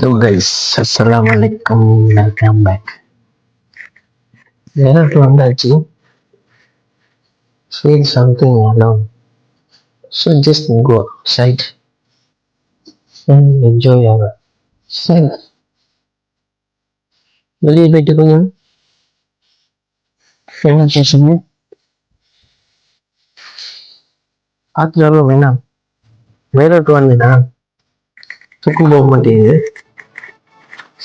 Hello guys, Assalamualaikum, welcome back. நேரத்து வந்தாச்சு. Feel something alone. So just go outside and enjoy our self. வெளியே போயிட்டு கொஞ்சம் என்ன பேசுங்க ஆத்துல வேணாம் வேறட்டு வந்தேனா தூக்கம் போக மாட்டேங்குது.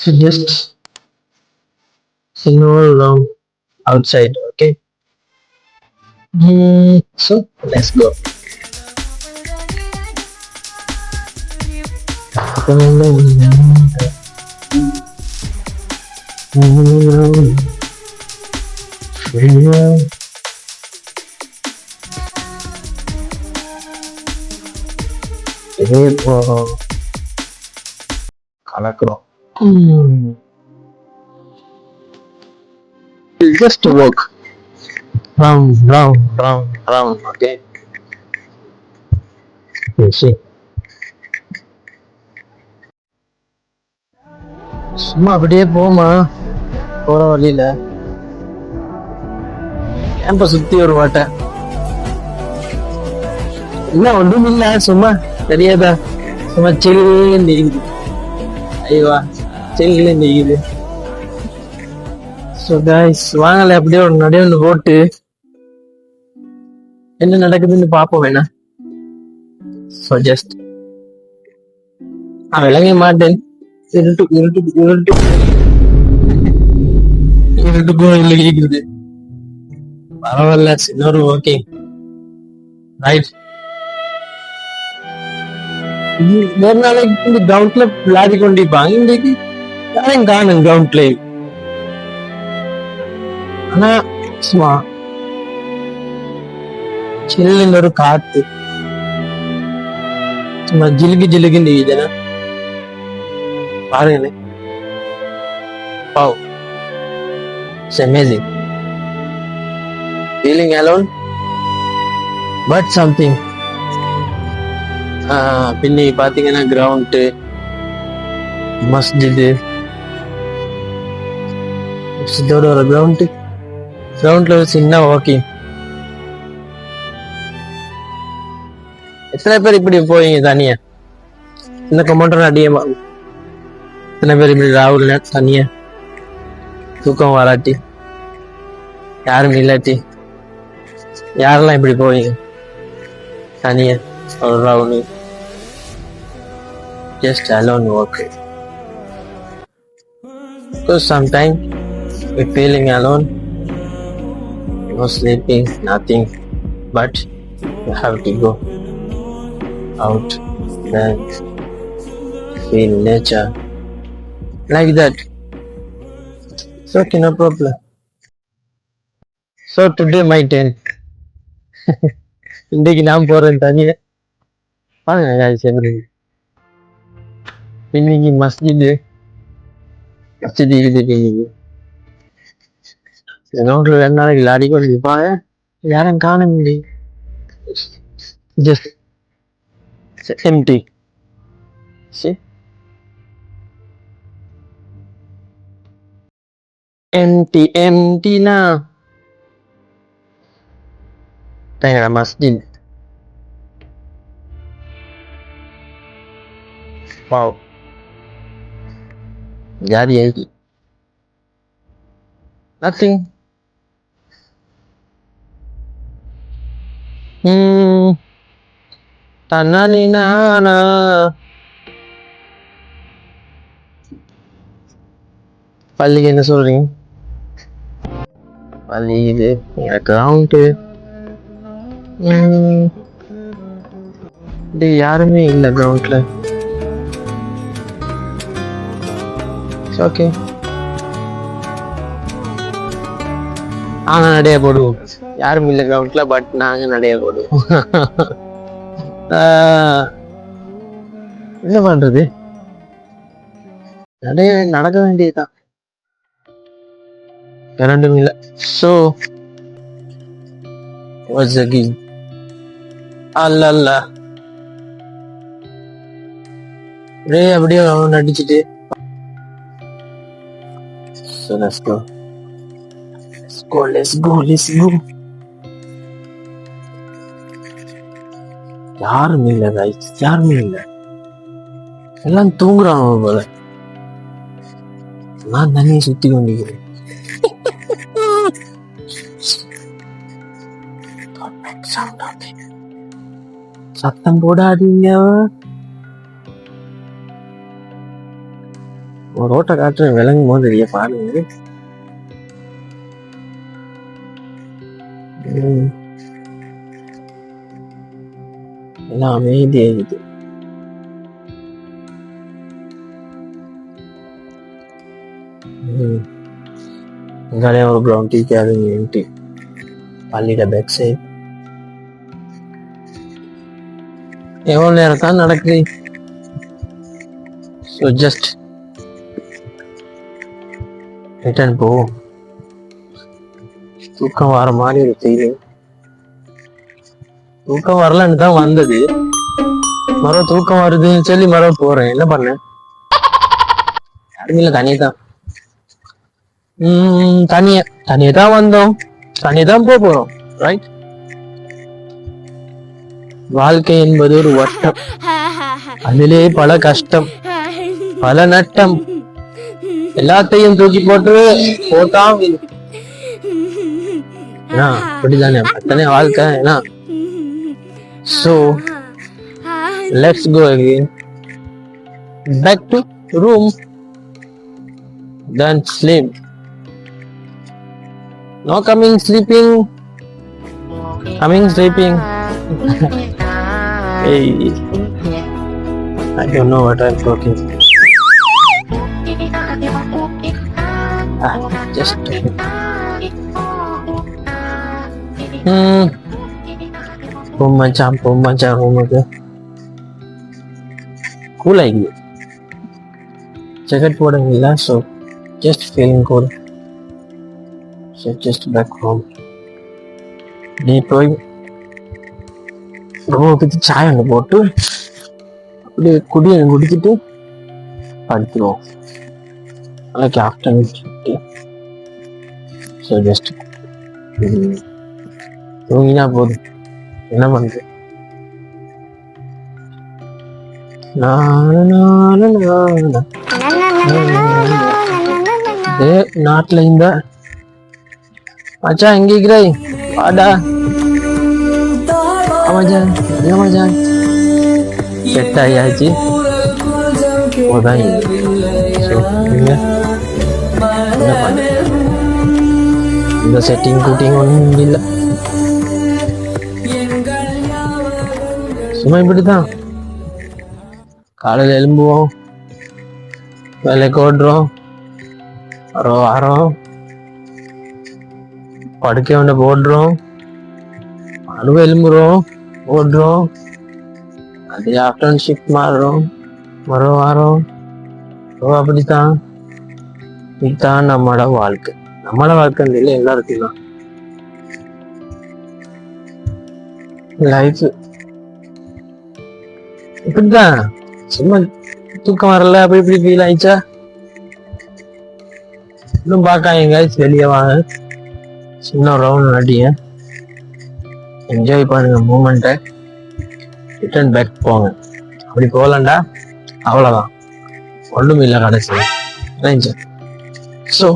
So just sing along outside, okay? So let's go. இப்போ கலக்குறோம். Just walk round, round, round, round, okay? You see. சும்மா அப்படியே போமா போற வழியில கேம்ப சுத்தி ஒரு வாட்டை என்ன ஒன்றும் இல்ல சும்மா தெரியாதா சும்மா சில்லுன்னு இருக்குது. ஐயவா சில்லுன்னு இருக்குது. ஸோ கைஸ் வாங்கல அப்படியே ஒரு நடைய ஒன்று போட்டு என்ன நடக்குதுன்னு பார்ப்போம் வேணா. ஸோ ஜஸ்ட் நான் விளங்க மாட்டேன். இருட்டு இருட்டு இருட்டு இருட்டுக்கும் இல்லை கேக்குது. பரவாயில்ல இன்னொரு ஓகே ரைட். வேறு நாளைக்கு இந்த கிரவுண்ட்ல விளையாடி கொண்டிருப்பாங்க. இன்றைக்கு யாரையும் காணும் கிரவுண்ட்ல. ஆனா சும்மா சில்லுன்னு ஒரு காத்து சும்மா ஜிலுக்கு ஜிலுக்குன்னு இருக்குதுன்னா பாருங்க. Wow, it's amazing. Feeling alone, but something. பின்னி பாத்தீங்கன்னா கிரவுண்டு மஸ்ஜிது மஸ்ஜிதோட ஒரு கிரவுண்ட்ல ஒரு சின்ன வாக்கிங். எத்தனை பேர் இப்படி போவீங்க தனியா? இந்த கமெண்ட் அடியமா எத்தனை பேர் இப்படி ராகுல் தனியா தூக்கம் வராட்டி யாரும் இல்லாட்டி யாரெல்லாம் இப்படி போவீங்க தனியா ஒரு ராகுல்? Just alone walk. Because sometimes we're feeling alone, no sleeping, nothing, but you have to go out and feel nature like that. It's okay, no problem. So today my turn. இன்னைக்கு நான் போறேன் தனியா. பாருங்க இன்னைக்கு மஸ்ஜிது இருக்குது. கிரவுண்ட்ல ரெண்டு நாளைக்கு விளையாடி கொண்டு இருப்பாங்க. யாரும் காண முடியும். Just empty. See? Empty now. Tengah masjid. Wow. Jadi nothing. Tanani nana. பள்ளிக்கு என்ன சொல்றீங்க? பள்ளி இது கிரவுண்டு யாருமே இல்லை கிரவுண்ட்ல. ஓகே நாங்க நடைய போடுவோம். யாரும் இல்லை கிரவுண்ட்ல, பட் நாங்க நடைய போடுவோம். என்ன பண்றது, நடைய நடக்க வேண்டியதுதான், கரண்டும் இல்லை. ஸோ அல்ல அப்படியே அவன் நடிச்சுட்டு So let's go. Let's go. யாருமே இல்ல guys, யாருமே இல்ல. எல்லாம் தூங்குறாங்க போல. நான் தனியே சுத்தி கொண்டிருக்கிறேன். சத்தம் போடாதீங்க. ஒரு ரோட்டை காட்டுற விளங்கும் போது தெரிய பாருங்க. எல்லாம் அமைதியாகுது. இங்காலே ஒரு ப்ரௌன் டீ கேபின் டீ பள்ளியில பேக் சைட். எவ்வளவு நேரம் தான் நடக்குது. ஸோ ஜஸ்ட் ரிட்டர்ன் போவோம். தூக்கம் வர மாதிரி ஒரு ஃபீலிங். தூக்கம் வரலன்னு தான் வந்தது. மரம் தூக்கம் வருதுன்னு சொல்லி மரம் போறேன். என்ன பண்ணேன்? யாருமே இல்லை, தனியே தான். தனியே தான் வந்தோம், தனியே தான் போறோம். ரைட். வாழ்க்கை என்பது ஒரு வட்டம். அதிலே பல கஷ்டம், பல நட்டம். எல்லாத்தையும் தூக்கி போட்டா அப்படிதானே பத்தனே வாழ்க்கை. ஏன்னா so let's go again back to room, then sleep. No coming sleeping. Hey, I don't know what I'm talking. Just macam rumah cool idea. Jacket போடுங்களா? So just feeling cool. So just back home. நீ போய் ரொம்ப பத்தி சாய் ஒன்று போட்டு அப்படியே குடிச்சிட்டு படுத்துருவோம். நாளைக்கு afternoon shift. So just தூங்கினா போதும். என்ன பண்றது? நாட்டுல இந்த மச்சான் எங்க இருக்கிறாய்? வாடா மச்சான் செட் ஆயாச்சு. இந்த செட்டிங் கூட்டிங் ஒன்றும் இல்லை. சும்மா இப்படிதான் காலையில் எலும்புவோம், வேலைக்கு ஓடுறோம், வாரம் படுக்க வேண்ட போடுறோம், அனுபவம் எலும்புறோம், ஓடுறோம், அதே ஆஃப்டர்நூன் ஷிஃப்ட் மாறுறோம், வாரம் அப்படித்தான். இதுதான் நம்மளோட வாழ்க்கை. இல்லை, எல்லாருக்கும் தான் லைஃப் இப்படிதான். சும்மா தூக்கம் வரல அப்படி இப்படி ஃபீல் ஆயிடுச்சா? இன்னும் பார்க்காங்க, வெளியே வாங்க, சின்ன ரவுண்ட் நடிங்க, என்ஜாய் பண்ணுங்க மூமெண்ட்டை, ரிட்டர்ன் பேக் போங்க. அப்படி போகலண்டா அவ்வளோதான், ஒன்றும் இல்லை கடைசி. So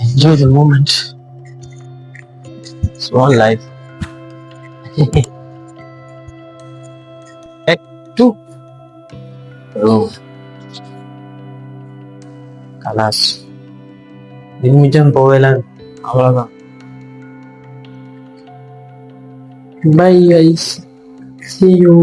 enjoy the moment, small life. Back to room. Kalas நிமிஷம் போகலாம், அவ்வளோதான். Bye guys, see you.